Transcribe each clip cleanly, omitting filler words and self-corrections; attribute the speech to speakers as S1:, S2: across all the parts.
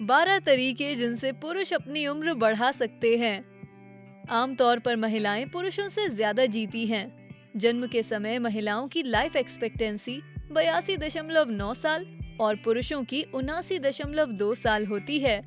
S1: 12 तरीके जिनसे पुरुष अपनी उम्र बढ़ा सकते हैं। आमतौर पर महिलाएं पुरुषों से ज्यादा जीती हैं। जन्म के समय महिलाओं की लाइफ एक्सपेक्टेंसी 82.9 साल और पुरुषों की 79.2 साल होती है।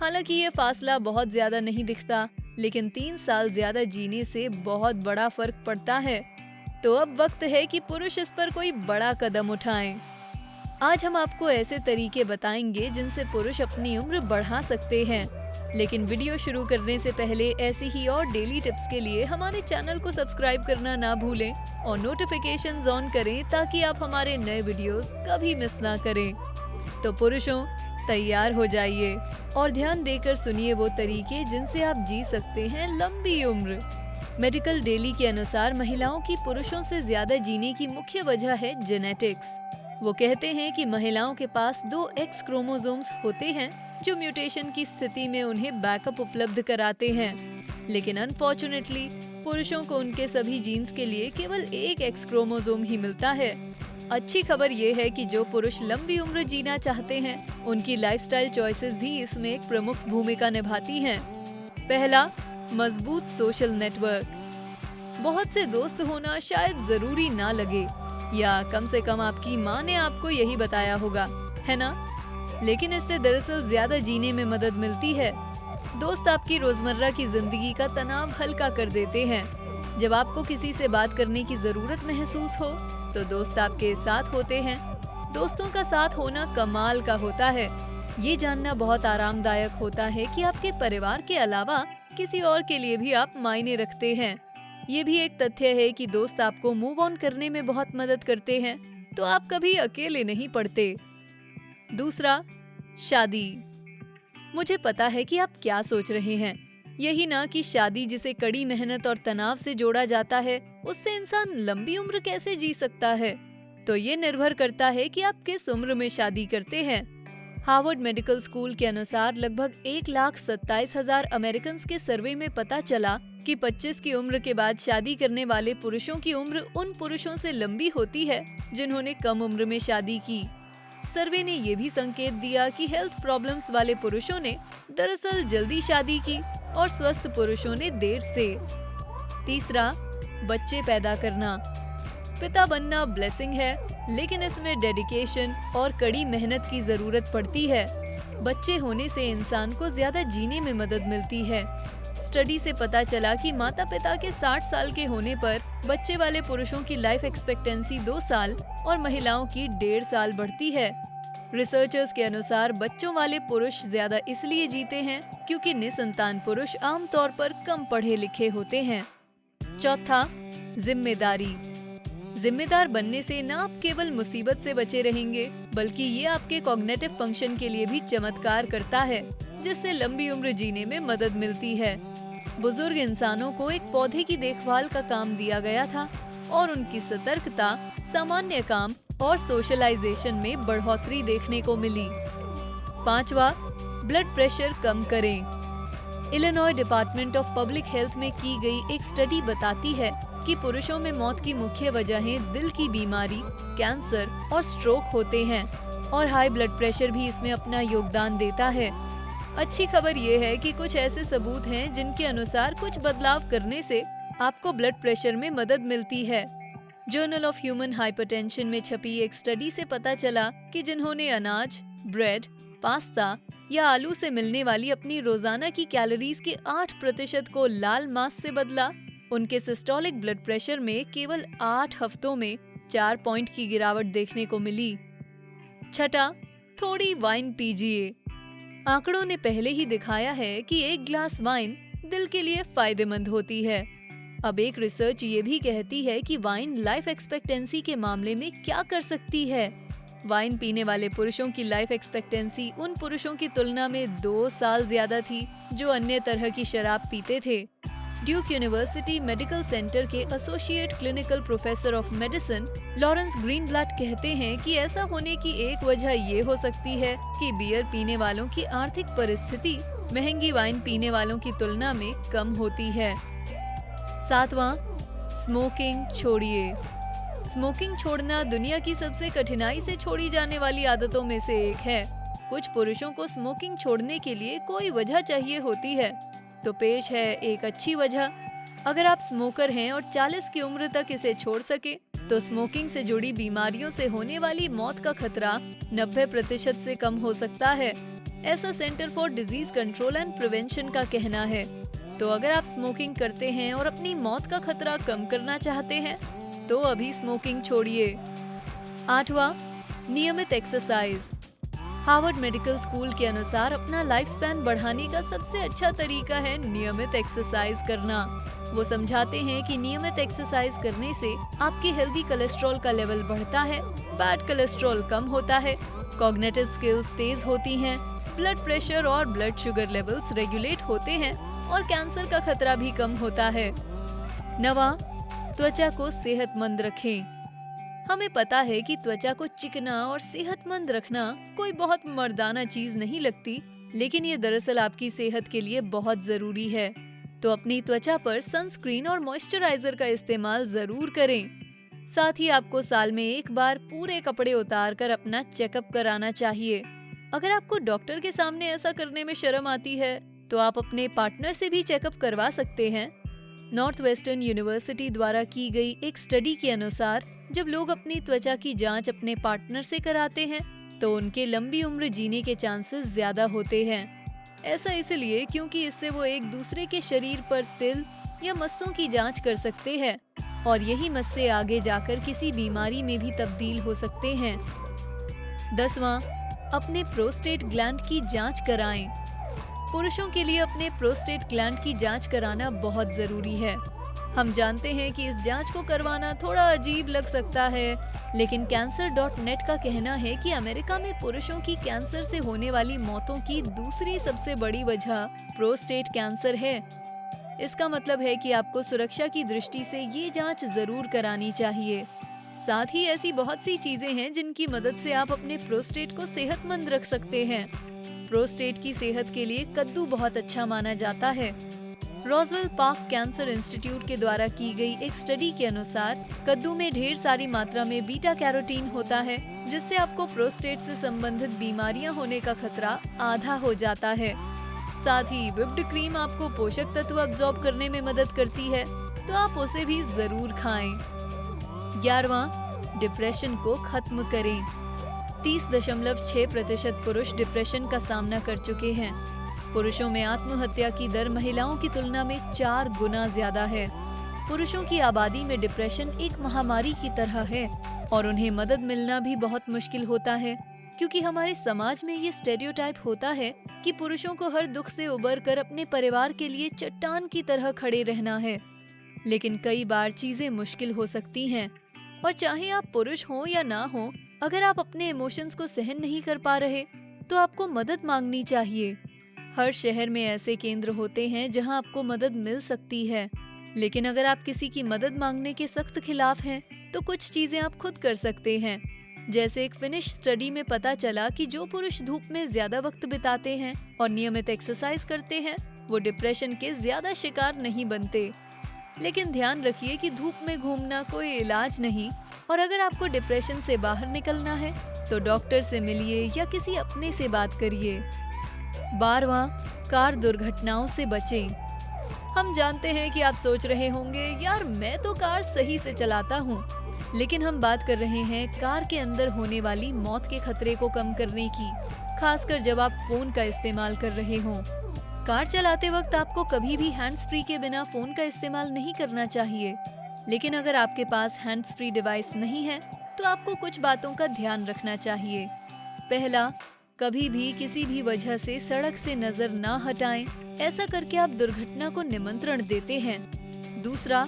S1: हालांकि ये फासला बहुत ज्यादा नहीं दिखता, लेकिन 3 साल ज्यादा जीने से बहुत बड़ा फर्क पड़ता है। तो अब वक्त है कि पुरुष इस पर कोई बड़ा कदम उठाएं। आज हम आपको ऐसे तरीके बताएंगे जिनसे पुरुष अपनी उम्र बढ़ा सकते हैं। लेकिन वीडियो शुरू करने से पहले ऐसी ही और डेली टिप्स के लिए हमारे चैनल को सब्सक्राइब करना ना भूलें और नोटिफिकेशंस ऑन करें ताकि आप हमारे नए वीडियोस कभी मिस ना करें। तो पुरुषों, तैयार हो जाइए और ध्यान देकर सुनिए वो तरीके जिनसे आप जी सकते हैं लंबी उम्र। मेडिकल डेली के अनुसार महिलाओं की पुरुषों से ज्यादा जीने की मुख्य वजह है जेनेटिक्स। वो कहते हैं कि महिलाओं के पास 2 एक्स क्रोमोसोम्स होते हैं जो म्यूटेशन की स्थिति में उन्हें बैकअप उपलब्ध कराते हैं। लेकिन अनफॉर्चुनेटली पुरुषों को उनके सभी जीन्स के लिए केवल 1 एक्स क्रोमोसोम ही मिलता है। अच्छी खबर ये है कि जो पुरुष लंबी उम्र जीना चाहते हैं, उनकी लाइफस्टाइल चॉइसेस भी इसमें एक प्रमुख भूमिका निभाती हैं। पहला, मजबूत सोशल नेटवर्क। बहुत से दोस्त होना शायद जरूरी ना लगे, या कम से कम आपकी माँ ने आपको यही बताया होगा, है ना? लेकिन इससे दरअसल ज्यादा जीने में मदद मिलती है। दोस्त आपकी रोजमर्रा की जिंदगी का तनाव हल्का कर देते हैं। जब आपको किसी से बात करने की जरूरत महसूस हो तो दोस्त आपके साथ होते हैं। दोस्तों का साथ होना कमाल का होता है। ये जानना बहुत आरामदायक होता है कि आपके परिवार के अलावा किसी और के लिए भी आप मायने रखते हैं। ये भी एक तथ्य है कि दोस्त आपको मूव ऑन करने में बहुत मदद करते हैं, तो आप कभी अकेले नहीं पड़ते। दूसरा, शादी। मुझे पता है कि आप क्या सोच रहे हैं। यही ना कि शादी जिसे कड़ी मेहनत और तनाव से जोड़ा जाता है, उससे इंसान लंबी उम्र कैसे जी सकता है? तो ये निर्भर करता है कि आप किस उम्र में शादी करते हैं। हार्वर्ड मेडिकल स्कूल के अनुसार लगभग 1,27,000 अमेरिकन के सर्वे में पता चला कि 25 की उम्र के बाद शादी करने वाले पुरुषों की उम्र उन पुरुषों से लंबी होती है जिन्होंने कम उम्र में शादी की। सर्वे ने ये भी संकेत दिया कि हेल्थ प्रॉब्लम्स वाले पुरुषों ने दरअसल जल्दी शादी की और स्वस्थ पुरुषों ने देर से। तीसरा, बच्चे पैदा करना। पिता बनना ब्लेसिंग है, लेकिन इसमें डेडिकेशन और कड़ी मेहनत की जरूरत पड़ती है। बच्चे होने से इंसान को ज्यादा जीने में मदद मिलती है। स्टडी से पता चला कि माता पिता के 60 साल के होने पर बच्चे वाले पुरुषों की लाइफ एक्सपेक्टेंसी 2 साल और महिलाओं की 1.5 साल बढ़ती है। रिसर्चर्स के अनुसार बच्चों वाले पुरुष ज्यादा इसलिए जीते हैं क्योंकि निसंतान पुरुष आमतौर पर कम पढ़े लिखे होते हैं। चौथा, जिम्मेदारी। जिम्मेदार बनने से न आप केवल मुसीबत से बचे रहेंगे, बल्कि ये आपके कॉग्निटिव फंक्शन के लिए भी चमत्कार करता है, जिससे लंबी उम्र जीने में मदद मिलती है। बुजुर्ग इंसानों को एक पौधे की देखभाल का काम दिया गया था और उनकी सतर्कता, सामान्य काम और सोशलाइजेशन में बढ़ोतरी देखने को मिली। पांचवा, ब्लड प्रेशर कम करें। Illinois department of public health में की गई एक स्टडी बताती है कि पुरुषों में मौत की मुख्य वजहें दिल की बीमारी, कैंसर और स्ट्रोक होते हैं, और हाई ब्लड प्रेशर भी इसमें अपना योगदान देता है। अच्छी खबर ये है कि कुछ ऐसे सबूत हैं जिनके अनुसार कुछ बदलाव करने से आपको ब्लड प्रेशर में मदद मिलती है। जर्नल ऑफ ह्यूमन हाइपरटेंशन में छपी एक स्टडी से पता चला कि जिन्होंने अनाज, ब्रेड, पास्ता या आलू से मिलने वाली अपनी रोजाना की कैलोरीज के 8% को लाल मांस से बदला, उनके सिस्टोलिक ब्लड प्रेशर में केवल 8 हफ्तों में 4 पॉइंट की गिरावट देखने को मिली। छठा, थोड़ी वाइन पीजिए। आंकड़ों ने पहले ही दिखाया है कि 1 ग्लास वाइन दिल के लिए फायदेमंद होती है। अब एक रिसर्च ये भी कहती है कि वाइन लाइफ एक्सपेक्टेंसी के मामले में क्या कर सकती है। वाइन पीने वाले पुरुषों की लाइफ एक्सपेक्टेंसी उन पुरुषों की तुलना में 2 साल ज्यादा थी जो अन्य तरह की शराब पीते थे। ड्यूक यूनिवर्सिटी मेडिकल सेंटर के associate clinical professor of medicine Lawrence Greenblatt कहते हैं कि ऐसा होने की एक वजह ये हो सकती है कि बियर पीने वालों की आर्थिक परिस्थिति महंगी वाइन पीने वालों की तुलना में कम होती है। 7वां, स्मोकिंग छोड़िए। स्मोकिंग छोड़ना दुनिया की सबसे कठिनाई से छोड़ी जाने वाली आदतों में से एक है। कुछ पुरुषों को स्मोकिंग छोड़ने के लिए कोई वजह चाहिए होती है, तो पेश है एक अच्छी वजह। अगर आप स्मोकर हैं और 40 की उम्र तक इसे छोड़ सके, तो स्मोकिंग से जुड़ी बीमारियों से होने वाली मौत का खतरा 90% से कम हो सकता है। ऐसा centre for disease control and prevention का कहना है। तो अगर आप स्मोकिंग करते हैं और अपनी मौत का खतरा कम करना चाहते हैं, तो अभी स्मोकिंग छोड़िए। 8वां, नियमित एक्सरसाइज। हार्वर्ड मेडिकल स्कूल के अनुसार अपना लाइफ स्पैन बढ़ाने का सबसे अच्छा तरीका है नियमित एक्सरसाइज करना। वो समझाते हैं कि नियमित एक्सरसाइज करने से आपके हेल्दी कोलेस्ट्रॉल का लेवल बढ़ता है, बैड कोलेस्ट्रॉल कम होता है, कॉग्निटिव स्किल्स तेज होती हैं, ब्लड प्रेशर और ब्लड शुगर लेवल्स रेगुलेट होते हैं और कैंसर का खतरा भी कम होता है। 9वां, त्वचा को सेहतमंद रखें। हमें पता है कि त्वचा को चिकना और सेहतमंद रखना कोई बहुत मर्दाना चीज नहीं लगती, लेकिन ये दरअसल आपकी सेहत के लिए बहुत जरूरी है। तो अपनी त्वचा पर सनस्क्रीन और मॉइस्चराइजर का इस्तेमाल जरूर करें। साथ ही आपको साल में एक बार पूरे कपड़े उतार कर अपना चेकअप कराना चाहिए। अगर आपको डॉक्टर के सामने ऐसा करने में शर्म आती है, तो आप अपने पार्टनर से भी चेकअप करवा सकते हैं। नॉर्थ वेस्टर्न यूनिवर्सिटी द्वारा की गई एक स्टडी के अनुसार जब लोग अपनी त्वचा की जांच अपने पार्टनर से कराते हैं, तो उनके लंबी उम्र जीने के चांसेस ज्यादा होते हैं। ऐसा इसलिए क्योंकि इससे वो एक दूसरे के शरीर पर तिल या मस्सों की जांच कर सकते हैं और यही मस्से आगे जाकर किसी बीमारी में भी तब्दील हो सकते हैं। 10वां, अपने प्रोस्टेट ग्लैंड की जांच कराएं। पुरुषों के लिए अपने प्रोस्टेट ग्लैंड की जांच कराना बहुत जरूरी है। हम जानते हैं कि इस जांच को करवाना थोड़ा अजीब लग सकता है, लेकिन cancer.net का कहना है कि अमेरिका में पुरुषों की कैंसर से होने वाली मौतों की दूसरी सबसे बड़ी वजह प्रोस्टेट कैंसर है। इसका मतलब है कि आपको सुरक्षा की दृष्टि से ये जांच जरूर करानी चाहिए। साथ ही ऐसी बहुत सी चीजें हैं जिनकी मदद से आप अपने प्रोस्टेट को सेहतमंद रख सकते हैं। प्रोस्टेट की सेहत के लिए कद्दू बहुत अच्छा माना जाता है। रोजवेल पार्क कैंसर इंस्टीट्यूट के द्वारा की गई एक स्टडी के अनुसार कद्दू में ढेर सारी मात्रा में बीटा कैरोटीन होता है, जिससे आपको प्रोस्टेट से संबंधित बीमारियां होने का खतरा आधा हो जाता है। साथ ही व्हिप्ड क्रीम आपको पोषक तत्व अब्सॉर्ब करने में मदद करती है, तो आप उसे भी जरूर खाएं। 11वां, डिप्रेशन को खत्म करें। 30.6% पुरुष डिप्रेशन का सामना कर चुके हैं। पुरुषों में आत्महत्या की दर महिलाओं की तुलना में 4 गुना ज्यादा है। पुरुषों की आबादी में डिप्रेशन एक महामारी की तरह है और उन्हें मदद मिलना भी बहुत मुश्किल होता है, क्योंकि हमारे समाज में ये स्टेरियोटाइप होता है कि पुरुषों को हर दुख से उबर कर अपने परिवार के लिए चट्टान की तरह खड़े रहना है। लेकिन कई बार चीजें मुश्किल हो सकती हैं, और चाहे आप पुरुष हो या ना हो, अगर आप अपने इमोशंस को सहन नहीं कर पा रहे, तो आपको मदद मांगनी चाहिए। हर शहर में ऐसे केंद्र होते हैं जहां आपको मदद मिल सकती है, लेकिन अगर आप किसी की मदद मांगने के सख्त खिलाफ हैं, तो कुछ चीजें आप खुद कर सकते हैं। जैसे एक फिनिश स्टडी में पता चला कि जो पुरुष धूप में ज्यादा वक्त बिताते हैं और नियमित एक्सरसाइज करते हैं, वो डिप्रेशन के ज्यादा शिकार नहीं बनते। लेकिन ध्यान रखिए कि धूप में घूमना कोई इलाज नहीं, और अगर आपको डिप्रेशन से बाहर निकलना है, तो डॉक्टर से मिलिए या किसी अपने से बात करिए। 12वां, कार दुर्घटनाओं से बचें। हम जानते हैं कि आप सोच रहे होंगे, यार मैं तो कार सही से चलाता हूँ, लेकिन हम बात कर रहे हैं कार के अंदर होने वाली मौत के खतरे को कम करने की, खासकर जब आप फोन का इस्तेमाल कर रहे हों। कार चलाते वक्त आपको कभी भी हैंड्स फ्री के बिना फोन का इस्तेमाल नहीं करना चाहिए, लेकिन अगर आपके पास हैंड्स फ्री डिवाइस नहीं है, तो आपको कुछ बातों का ध्यान रखना चाहिए। पहला, कभी भी किसी भी वजह से सड़क से नजर ना हटाएं, ऐसा करके आप दुर्घटना को निमंत्रण देते हैं। दूसरा,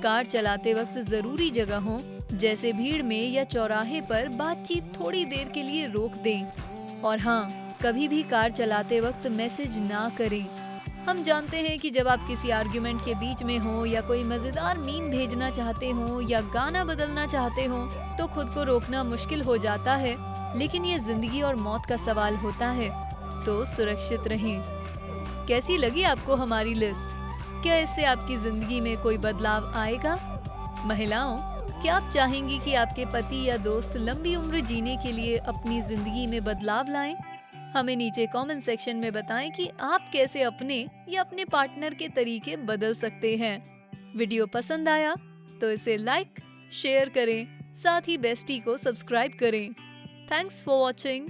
S1: कार चलाते वक्त जरूरी जगहों जैसे भीड़ में या चौराहे पर बातचीत थोड़ी देर के लिए रोक दें। और हाँ, कभी भी कार चलाते वक्त मैसेज ना करें। हम जानते हैं कि जब आप किसी आर्ग्यूमेंट के बीच में हो या कोई मजेदार मीम भेजना चाहते हो या गाना बदलना चाहते हो, तो खुद को रोकना मुश्किल हो जाता है, लेकिन ये जिंदगी और मौत का सवाल होता है, तो सुरक्षित रहें। कैसी लगी आपको हमारी लिस्ट? क्या इससे आपकी जिंदगी में कोई बदलाव आएगा? महिलाओं, क्या आप चाहेंगी कि आपके पति या दोस्त लंबी उम्र जीने के लिए अपनी जिंदगी में बदलाव लाएं? हमें नीचे कमेंट सेक्शन में बताएं कि आप कैसे अपने या अपने पार्टनर के तरीके बदल सकते हैं। वीडियो पसंद आया तो इसे लाइक, शेयर करें, साथ ही बेस्टी को सब्सक्राइब करें। Thanks for watching.